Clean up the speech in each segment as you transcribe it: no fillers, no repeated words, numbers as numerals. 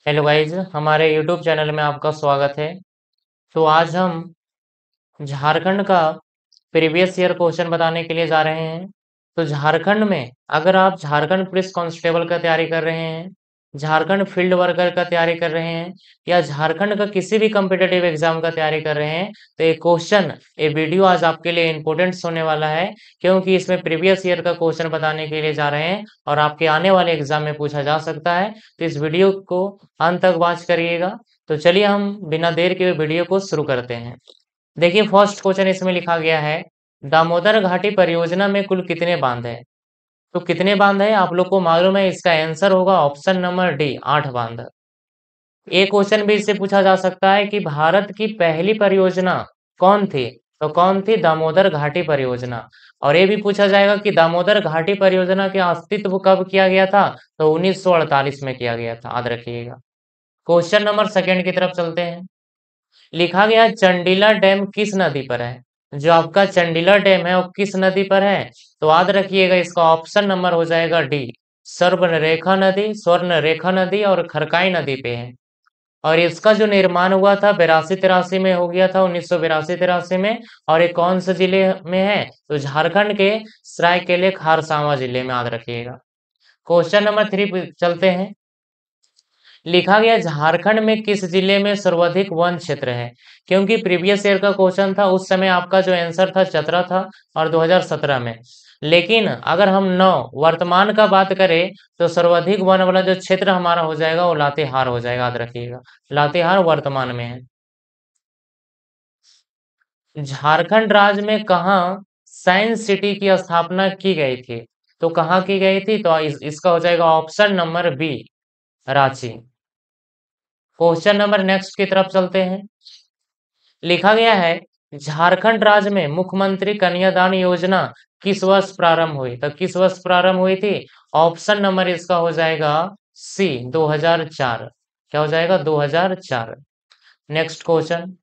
Hello guys, हमारे YouTube channel में आपका स्वागत है। तो आज हम झारखंड का प्रीवियस ईयर क्वेश्चन बताने के लिए जा रहे हैं। तो झारखंड में अगर आप झारखंड पुलिस कांस्टेबल का तैयारी कर रहे हैं, झारखंड फील्ड वर्कर का तैयारी कर रहे हैं, या झारखंड का किसी भी कम्पिटेटिव एग्जाम का तैयारी कर रहे हैं, तो ये वीडियो आज आपके लिए इम्पोर्टेंट होने वाला है। क्योंकि इसमें प्रीवियस ईयर का क्वेश्चन बताने के लिए जा रहे हैं और आपके आने वाले एग्जाम में पूछा जा सकता है। तो इस वीडियो को अंत तक वॉच करिएगा। तो चलिए हम बिना देर के वीडियो को शुरू करते हैं। देखिए, फर्स्ट क्वेश्चन इसमें लिखा गया है, दामोदर घाटी परियोजना में कुल कितने बांध है। तो कितने बांध है आप लोग को मालूम है, इसका आंसर होगा ऑप्शन नंबर डी, 8 बांध। एक क्वेश्चन भी इससे पूछा जा सकता है कि भारत की पहली परियोजना कौन थी। तो कौन थी? दामोदर घाटी परियोजना। और ये भी पूछा जाएगा कि दामोदर घाटी परियोजना के अस्तित्व कब किया गया था। तो 1948 में किया गया था, याद रखिएगा। क्वेश्चन नंबर सेकंड की तरफ चलते हैं। लिखा गया चंडीला डैम किस नदी पर है। जो आपका चंडीला डैम है वो किस नदी पर है। तो याद रखिएगा, इसका ऑप्शन नंबर हो जाएगा डी, स्वर्ण रेखा नदी और खरकाई नदी पे है। और इसका जो निर्माण हुआ था 82-83 में हो गया था, 1982-83 में। और ये कौन से जिले में है? तो झारखंड के सरायकेले खारसांवा जिले में, याद रखिएगा। क्वेश्चन नंबर 3 पे चलते हैं। लिखा गया झारखंड में किस जिले में सर्वाधिक वन क्षेत्र है। क्योंकि प्रीवियस ईयर का क्वेश्चन था, उस समय आपका जो आंसर था चतरा था, और 2017 में। लेकिन अगर हम नौ वर्तमान का बात करें, तो सर्वाधिक वन वाला जो क्षेत्र हमारा हो जाएगा वो लातेहार हो जाएगा, याद रखिएगा। लातेहार वर्तमान में है। झारखंड राज्य में कहाँ साइंस सिटी की स्थापना की गई थी। तो कहाँ की गई थी? तो इसका हो जाएगा option number B, Ranchi. Question number next की तरफ चलते हैं। लिखा गया है, झारखंड राज्य में मुख्यमंत्री कन्यादान योजना किस वर्ष प्रारंभ हुई। तो किस वर्ष प्रारंभ हुई थी? ऑप्शन नंबर इसका हो जाएगा सी, 2004। क्या हो जाएगा? 2004। Next question.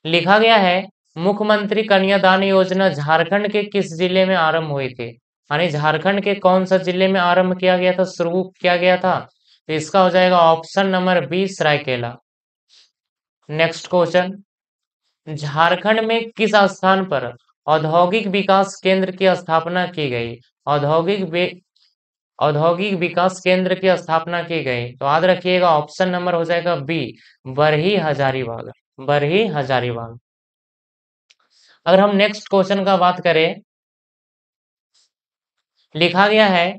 लिखा गया है, मुख्यमंत्री कन्यादान योजना झारखंड के किस जिले में आरंभ हुई थी। यानी झारखंड के कौन सा जिले में आरंभ किया गया था, शुरू किया गया था। तो इसका हो जाएगा option number B, Saraikela. Next question. Jharkhand में किस स्थान पर औद्योगिक विकास केंद्र की स्थापना की गई। औद्योगिक विकास केंद्र की स्थापना की गई। तो याद रखिएगा, ऑप्शन नंबर हो जाएगा बी, बरही हजारीबाग। बरही हजारीबाग। अगर हम नेक्स्ट क्वेश्चन का बात करें, लिखा गया है,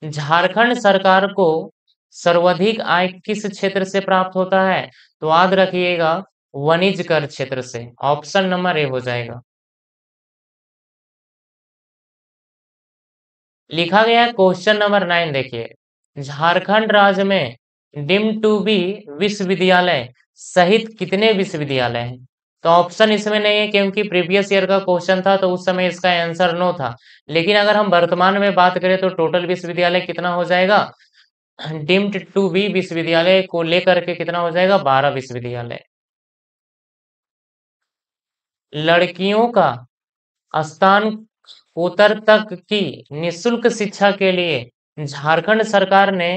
झारखंड सरकार को सर्वाधिक आय किस क्षेत्र से प्राप्त होता है। तो याद रखिएगा, वाणिज्य कर क्षेत्र से। ऑप्शन नंबर ए हो जाएगा। लिखा गया है क्वेश्चन नंबर 9, देखिए, झारखंड राज्य में डीम्ड टू बी विश्वविद्यालय सहित कितने विश्वविद्यालय हैं। तो ऑप्शन इसमें नहीं है, क्योंकि प्रीवियस ईयर का क्वेश्चन था, तो उस समय इसका आंसर नो था। लेकिन अगर हम वर्तमान में बात करें, तो टोटल विश्वविद्यालय कितना हो जाएगा? डीम्ड टू बी विश्वविद्यालय को लेकर के कितना हो जाएगा? 12 विश्वविद्यालय। लड़कियों का स्नातकोत्तर तक की निःशुल्क शिक्षा के लिए झारखंड सरकार ने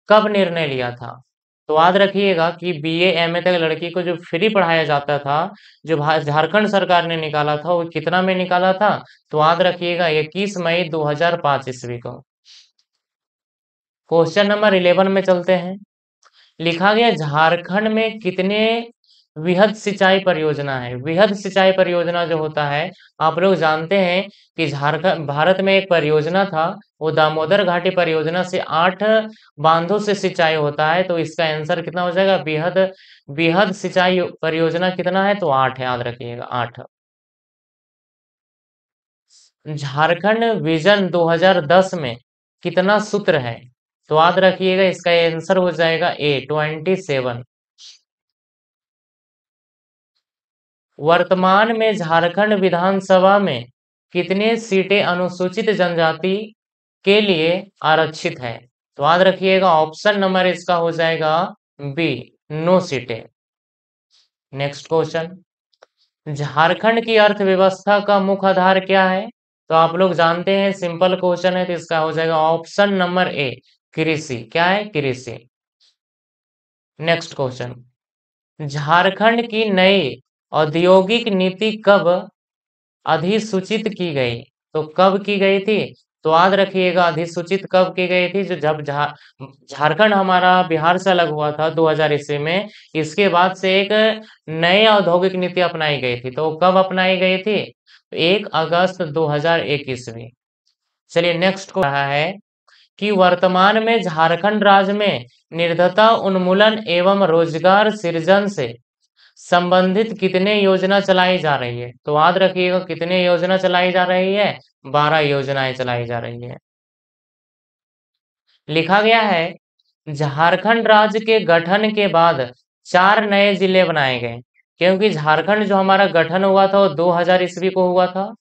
कब निर्णय लिया था। तो याद रखिएगा कि बीए एमए तक लड़की को जो फ्री पढ़ाया जाता था, जो झारखंड सरकार ने निकाला था, वो कितना में निकाला था। तो याद रखिएगा, 21 मई 2005 ईस्वी को। क्वेश्चन नंबर 11 में चलते हैं। लिखा गया, झारखंड में कितने वृहद सिंचाई परियोजना है। वृहद सिंचाई परियोजना जो होता है, आप लोग जानते हैं कि झारखंड भारत में एक परियोजना था, वो दामोदर घाटी परियोजना से 8 बांधों से सिंचाई होता है। तो इसका आंसर कितना हो जाएगा? वृहद वृहद सिंचाई परियोजना कितना है? तो 8 है, याद रखिएगा, 8। झारखंड विजन 2010 में कितना सूत्र है। तो याद रखिएगा, इसका आंसर हो जाएगा ए, 27। वर्तमान में झारखंड विधानसभा में कितने सीटें अनुसूचित जनजाति के लिए आरक्षित है। तो याद रखिएगा, ऑप्शन नंबर इसका हो जाएगा बी, 9 सीटें। Next question. झारखंड की अर्थव्यवस्था का मुख्य आधार क्या है। तो आप लोग जानते हैं, सिंपल क्वेश्चन है, तो इसका हो जाएगा ऑप्शन नंबर ए, कृषि। क्या है? कृषि। नेक्स्ट क्वेश्चन, झारखंड की नई औद्योगिक नीति कब अधिसूचित की गई? तो कब की गई थी? तो याद रखिएगा, अधिसूचित कब की गई थी? जो जब झारखंड हमारा बिहार से अलग हुआ था 2000 ईस्वी में, इसके बाद से एक नई औद्योगिक नीति अपनाई गई थी। तो कब अपनाई गई थी? 1 अगस्त 2001 ईस्वी। चलिए नेक्स्ट को रहा है कि वर्तमान में झारखंड राज्य में निर्धनता उन्मूलन एवं रोजगार सृजन से संबंधित कितने योजना चलाई जा रही है? तो याद रखिएगा, कितने योजना चलाई जा रही है? 12 योजनाएं चलाई जा रही है। लिखा गया है झारखंड राज्य के गठन के बाद 4 नए जिले बनाए गए, क्योंकि झारखंड जो हमारा गठन हुआ था वो 2000 ईस्वी को हुआ था,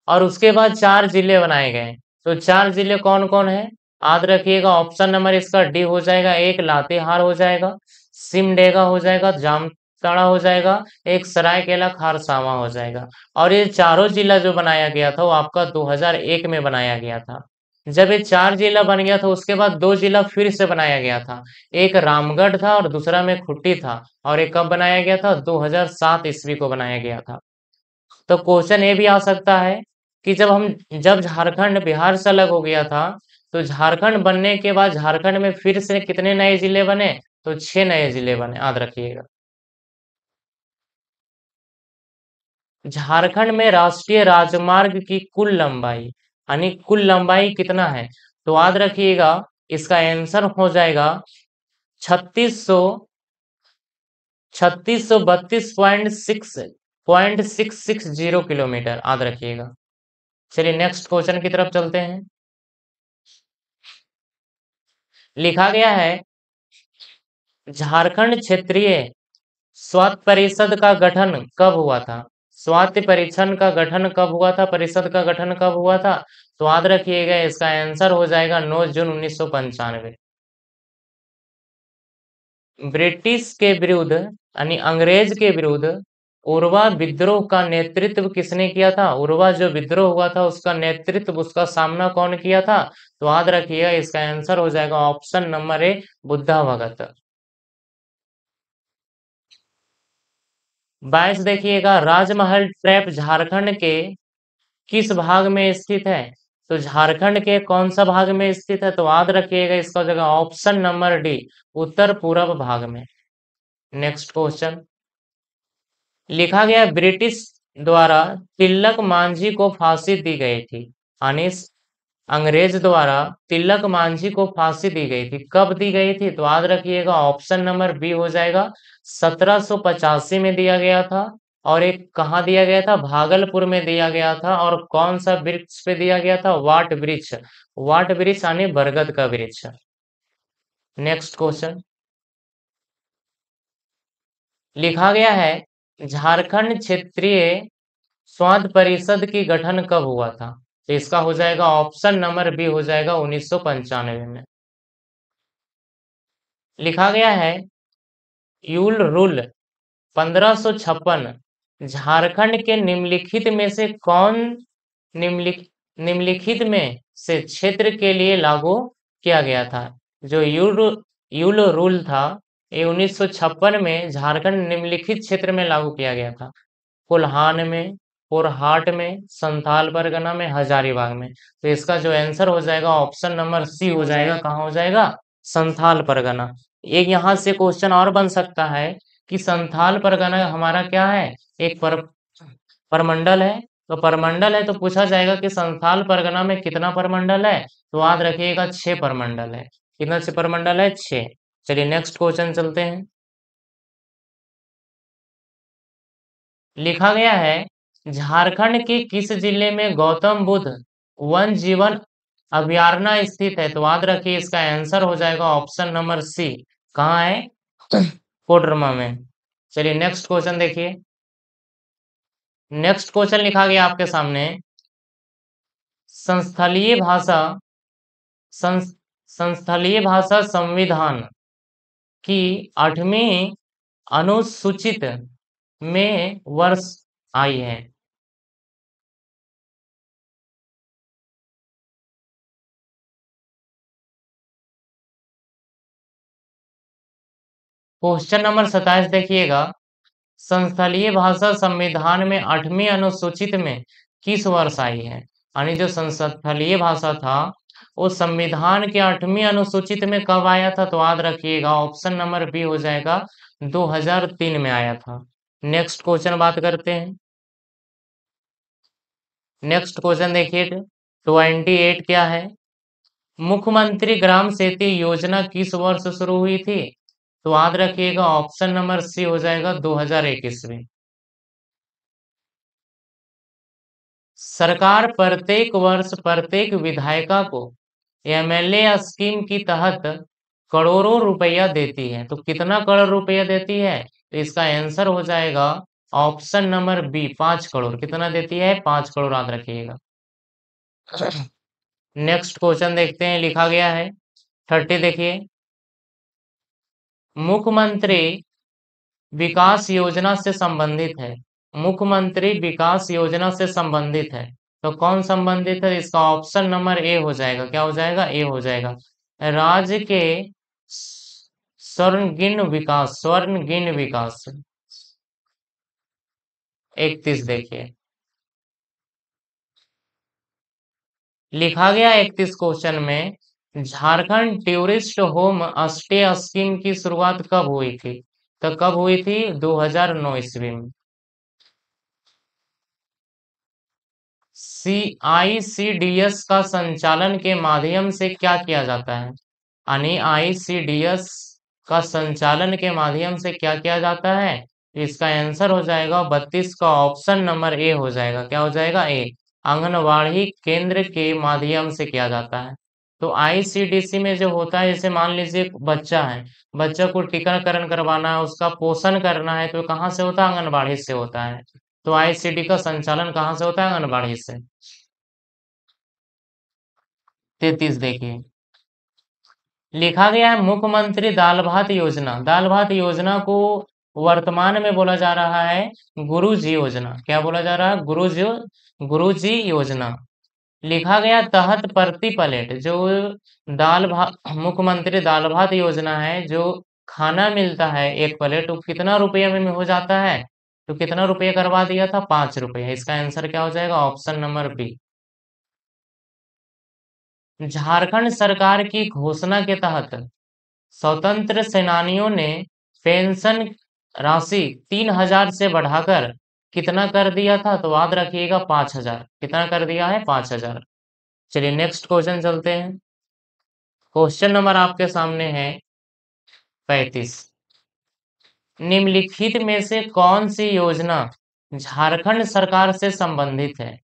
और उसके बाद 4 जिले बनाए गए। तो 4 जिले कौन कौन है? याद रखिएगा, ऑप्शन नंबर इसका डी हो जाएगा। एक लातेहार हो जाएगा, सिमडेगा हो जाएगा, जामताड़ा हो जाएगा, एक सरायकेला खारसावां हो जाएगा। और ये चारों जिला जो बनाया गया था वो आपका 2001 में बनाया गया था। जब ये 4 जिला बन गया था उसके बाद 2 जिला फिर से बनाया गया था। एक रामगढ़ था और दूसरा में खुट्टी था। और एक कब बनाया गया था? 2007 ईस्वी को बनाया गया था। तो क्वेश्चन ये भी आ सकता है कि जब झारखंड बिहार से अलग हो गया था, तो झारखंड बनने के बाद झारखंड में फिर से कितने नए जिले बने? तो 6 नए जिले बने, याद रखिएगा। झारखंड में राष्ट्रीय राजमार्ग की कुल लंबाई, यानी कुल लंबाई कितना है? तो याद रखिएगा, इसका आंसर हो जाएगा 3632.660 किलोमीटर, याद रखिएगा। चलिए नेक्स्ट क्वेश्चन की तरफ चलते हैं। लिखा गया है झारखंड क्षेत्रीय स्वास्थ्य परिषद का गठन कब हुआ था? स्वास्थ्य परिषद का गठन कब हुआ था? परिषद का गठन कब हुआ था? तो याद रखिएगा, इसका आंसर हो जाएगा 9 जून 1995। ब्रिटिश के विरुद्ध, यानी अंग्रेज के विरुद्ध उरवा विद्रोह का नेतृत्व किसने किया था? उरवा जो विद्रोह हुआ था उसका नेतृत्व, उसका सामना कौन किया था? तो याद रखिएगा, इसका आंसर हो जाएगा ऑप्शन नंबर ए, बुद्धा भगत। 22 देखिएगा, राजमहल ट्रैप झारखंड के किस भाग में स्थित है? तो झारखंड के कौन सा भाग में स्थित है? तो याद रखिएगा, इसका जगह ऑप्शन नंबर डी, उत्तर पूर्व भाग में। नेक्स्ट क्वेश्चन, लिखा गया ब्रिटिश द्वारा तिलक मांझी को फांसी दी गई थी, यानी अंग्रेज द्वारा तिलक मांझी को फांसी दी गई थी, कब दी गई थी? तो याद रखिएगा, ऑप्शन नंबर बी हो जाएगा, 1785 में दिया गया था। और एक कहाँ दिया गया था? भागलपुर में दिया गया था। और कौन सा वृक्ष पे दिया गया था? वाट वृक्ष। वाट वृक्ष यानी बरगद का वृक्ष। नेक्स्ट क्वेश्चन, लिखा गया है झारखंड क्षेत्रीय स्वास्थ्य परिषद की गठन कब हुआ था? तो इसका हो जाएगा ऑप्शन नंबर बी, हो जाएगा 1995 में। लिखा गया है यूल रूल 1556 झारखंड के निम्नलिखित में से कौन निम्नलिखित निम्नलिखित में से क्षेत्र के लिए लागू किया गया था? जो यूल रूल था, ये 1956 में झारखंड निम्नलिखित क्षेत्र में लागू किया गया था। कोल्हान में, पोरहाट में, संथाल परगना में, हजारीबाग में। तो इसका जो आंसर हो जाएगा ऑप्शन नंबर सी हो जाएगा। कहाँ हो जाएगा? संथाल परगना। एक यहाँ से क्वेश्चन और बन सकता है कि संथाल परगना हमारा क्या है? एक परमंडल है। तो परमंडल है तो पूछा जाएगा कि संथाल परगना में कितना परमंडल है? तो याद रखिएगा, 6 परमंडल है। कितना से परमंडल है? 6। चलिए नेक्स्ट क्वेश्चन चलते हैं। लिखा गया है झारखंड के किस जिले में गौतम बुद्ध वन जीवन अभयारण्य स्थित है? तो याद रखिए, इसका आंसर हो जाएगा ऑप्शन नंबर सी। कहाँ है? कोडरमा में। चलिए नेक्स्ट क्वेश्चन देखिए। नेक्स्ट क्वेश्चन लिखा गया आपके सामने, संस्थलीय भाषा संस, संस्थलीय भाषा संविधान की 8वीं अनुसूचित में वर्ष आई है। क्वेश्चन नंबर 27 देखिएगा, संस्थलीय भाषा संविधान में 8वीं अनुसूचित में किस वर्ष आई है? यानी जो संस्थलीय भाषा था वो संविधान के 8वीं अनुसूचित में कब आया था? तो याद रखिएगा ऑप्शन नंबर बी हो जाएगा 2003 में आया था। नेक्स्ट क्वेश्चन बात करते हैं। नेक्स्ट क्वेश्चन देखिए 28 क्या है? मुख्यमंत्री ग्राम सेतु योजना किस वर्ष शुरू हुई थी? तो याद रखिएगा ऑप्शन नंबर सी हो जाएगा 2021 में। सरकार प्रत्येक वर्ष प्रत्येक विधायिका को एमएलए स्कीम की तहत करोड़ों रुपया देती है। तो कितना करोड़ रुपया देती है? तो इसका आंसर हो जाएगा ऑप्शन नंबर बी 5 करोड़। कितना देती है? 5 करोड़ याद रखिएगा। नेक्स्ट क्वेश्चन देखते हैं, लिखा गया है 30 देखिए, मुख्यमंत्री विकास योजना से संबंधित है। मुख्यमंत्री विकास योजना से संबंधित है तो कौन संबंधित है? इसका ऑप्शन नंबर ए हो जाएगा। क्या हो जाएगा? ए हो जाएगा। राज्य के स्वर्णिम विकास, स्वर्णिम विकास। 31 देखिए, लिखा गया 31 क्वेश्चन में, Jharkhand tourist home stay scheme की शुरुआत कब हुई थी? तो कब हुई थी? 2009 ईस्वी में। आईसीडीएस का संचालन के माध्यम से क्या किया जाता है? यानी आईसीडीएस का संचालन के माध्यम से क्या किया जाता है? इसका आंसर हो जाएगा 32 का ऑप्शन नंबर ए हो जाएगा। क्या हो जाएगा? ए। आंगनवाड़ी केंद्र के माध्यम से किया जाता है। तो आईसीडीसी में जो होता है, जैसे मान लीजिए एक बच्चा है, बच्चा को टीकाकरण करवाना है, उसका पोषण करना है, तो कहाँ से होता है? आंगनबाड़ी से होता है। तो आईसीडी का संचालन कहाँ से होता है? आंगनबाड़ी से। 33 देखिए, लिखा गया है मुख्यमंत्री दाल भात योजना। दाल भात योजना को वर्तमान में बोला जा रहा है गुरुजी योजना। क्या बोला जा रहा है? गुरुजी योजना। लिखा गया तहत प्रति प्लेट जो दाल भात, मुख्यमंत्री दाल भात योजना है, जो खाना मिलता है एक प्लेट, वो कितना रुपये में हो जाता है? तो कितना रुपये करवा दिया था? 5 रुपये। इसका आंसर क्या हो जाएगा? Option number B. झारखंड सरकार की घोषणा के तहत स्वतंत्र सेनानियों ने पेंशन राशि 3,000 से बढ़ाकर कितना कर दिया था? तो याद रखिएगा 5,000। कितना कर दिया है? 5,000। चलिए नेक्स्ट क्वेश्चन चलते हैं। क्वेश्चन नंबर आपके सामने है 35। निम्नलिखित में से कौन सी योजना झारखंड सरकार से संबंधित है?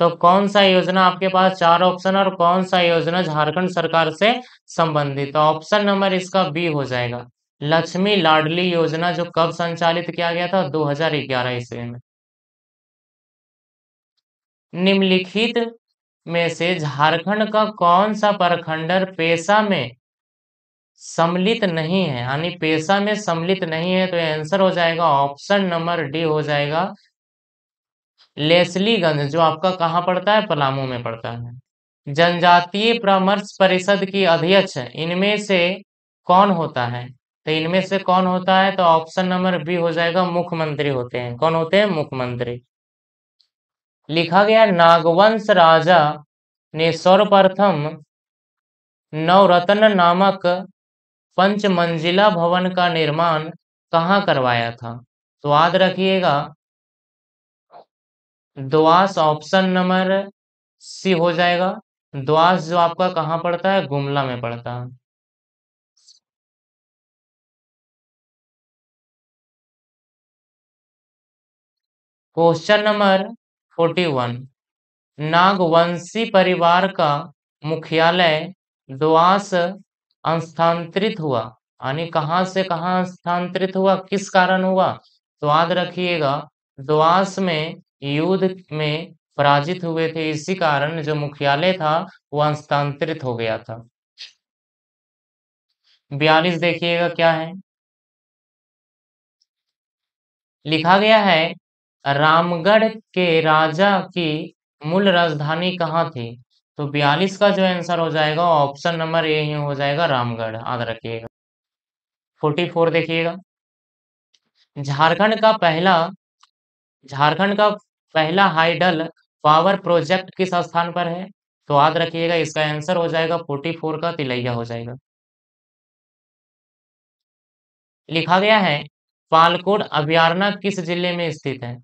तो कौन सा योजना? आपके पास 4 ऑप्शन और कौन सा योजना झारखंड सरकार से संबंधित? तो ऑप्शन नंबर इसका बी हो जाएगा, लक्ष्मी लाडली योजना, जो कब संचालित किया गया था? 2011 ईस्वी में। निम्नलिखित में से झारखंड का कौन सा प्रखंड पेशा में सम्मिलित नहीं है? यानी पेशा में सम्मिलित नहीं है, तो आंसर हो जाएगा ऑप्शन नंबर डी हो जाएगा, लेस्लीगंज, जो आपका कहाँ पड़ता है? पलामू में पड़ता है। जनजातीय परामर्श परिषद की अध्यक्ष इनमें से कौन होता है? तो इनमें से कौन होता है? तो ऑप्शन नंबर बी हो जाएगा, मुख्यमंत्री होते हैं। कौन होते हैं? मुख्यमंत्री। लिखा गया नागवंश राजा ने सर्वप्रथम नवरत्न नामक पंचमंजिला भवन का निर्माण कहाँ करवाया था? तो याद रखिएगा द्वास, ऑप्शन नंबर सी हो जाएगा। द्वास जो आपका कहाँ पड़ता है? गुमला में पड़ता है। क्वेश्चन नंबर 41, नागवंशी परिवार का मुख्यालय द्वास स्थानांतरित हुआ, यानी कहाँ से कहाँ स्थानांतरित हुआ, किस कारण हुआ? तो याद रखिएगा द्वास में युद्ध में पराजित हुए थे, इसी कारण जो मुख्यालय था वह स्थानांतरित हो गया था। 42 देखिएगा क्या है, लिखा गया है रामगढ़ के राजा की मूल राजधानी कहाँ थी? तो 42 का जो आंसर हो जाएगा ऑप्शन नंबर ए ही हो जाएगा, रामगढ़। याद रखिएगा। 44 देखिएगा। झारखंड का पहला झारखंड का पहला हाइडल पावर प्रोजेक्ट किस स्थान पर है? तो याद रखिएगा इसका आंसर हो जाएगा 44 का तिलैया हो जाएगा। लिखा गया है पालकोट अभयारण्य किस जिले में स्थित है?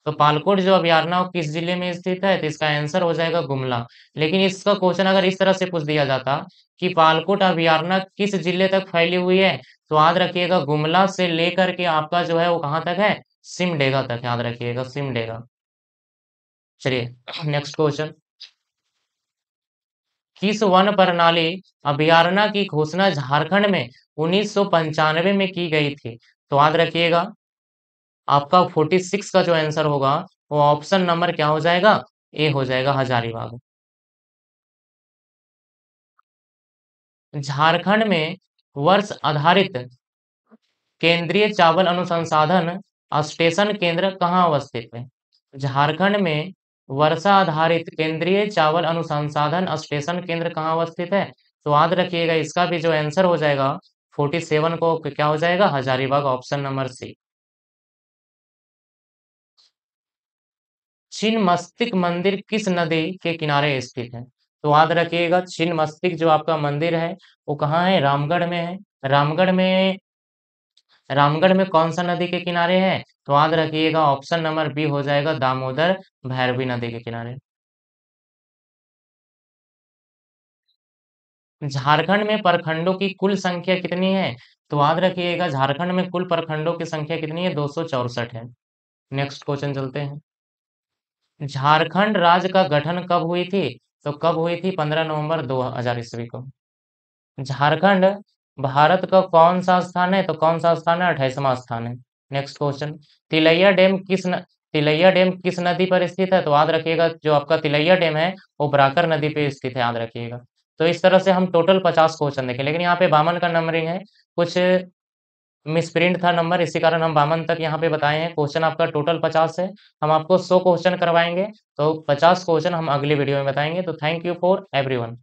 तो पालकोट जो अभयारण्य वो किस जिले में स्थित है? तो इसका आंसर हो जाएगा गुमला। लेकिन इसका क्वेश्चन अगर इस तरह से पूछ दिया जाता कि पालकोट अभयारण्य किस जिले तक फैली हुई है, तो याद रखिएगा गुमला से लेकर के आपका जो है वो कहाँ तक है? सिमडेगा तक, याद रखिएगा सिमडेगा। चलिए नेक्स्ट क्वेश्चन। किस वन प्रणाली अभयारण्य की घोषणा झारखंड में 1995 में की गई थी? तो याद रखिएगा आपका 46 का जो आंसर होगा वो ऑप्शन नंबर क्या हो जाएगा? ए हो जाएगा, हजारीबाग। झारखंड में वर्ष आधारित केंद्रीय चावल अनुसंधान स्टेशन केंद्र कहाँ अवस्थित है? झारखंड में वर्षा आधारित केंद्रीय चावल अनुसंधान स्टेशन केंद्र कहाँ अवस्थित है? तो याद रखिएगा इसका भी जो आंसर हो जाएगा 47 को क्या हो जाएगा? Hazaribagh, option number C. Chhinnamastika मंदिर किस नदी के किनारे स्थित है? तो याद रखिएगा छिन्नमस्तिक जो आपका मंदिर है वो कहाँ है? रामगढ़ में है। रामगढ़ में रामगढ़ में कौन सा नदी के किनारे है? तो याद रखिएगा ऑप्शन नंबर बी हो जाएगा दामोदर भैरवी नदी के किनारे। झारखंड में प्रखंडों की कुल संख्या कितनी है? तो याद रखिएगा झारखंड में कुल प्रखंडों की संख्या कितनी है? 264 है। नेक्स्ट क्वेश्चन चलते हैं। झारखंड राज्य का गठन कब हुई थी? तो कब हुई थी? 15 नवंबर 2000 ईस्वी को। झारखंड भारत का कौन सा स्थान है? तो कौन सा स्थान है? 28वां स्थान है। Next question. Tilaiya dam Tilaiya dam किस नदी पर स्थित है? तो याद रखिएगा जो आपका तिलैया डैम है वो बराकर नदी पे स्थित है, याद रखिएगा। तो इस तरह से हम टोटल 50 क्वेश्चन देखें, लेकिन यहाँ पे 52 का नंबरिंग है, कुछ मिसप्रिंट था नंबर, इसी कारण हम 52 तक यहाँ पे बताए हैं। क्वेश्चन आपका टोटल 50 है। हम आपको 100 क्वेश्चन करवाएंगे, तो 50 क्वेश्चन हम अगली वीडियो में बताएंगे। तो थैंक यू फॉर एवरीवन।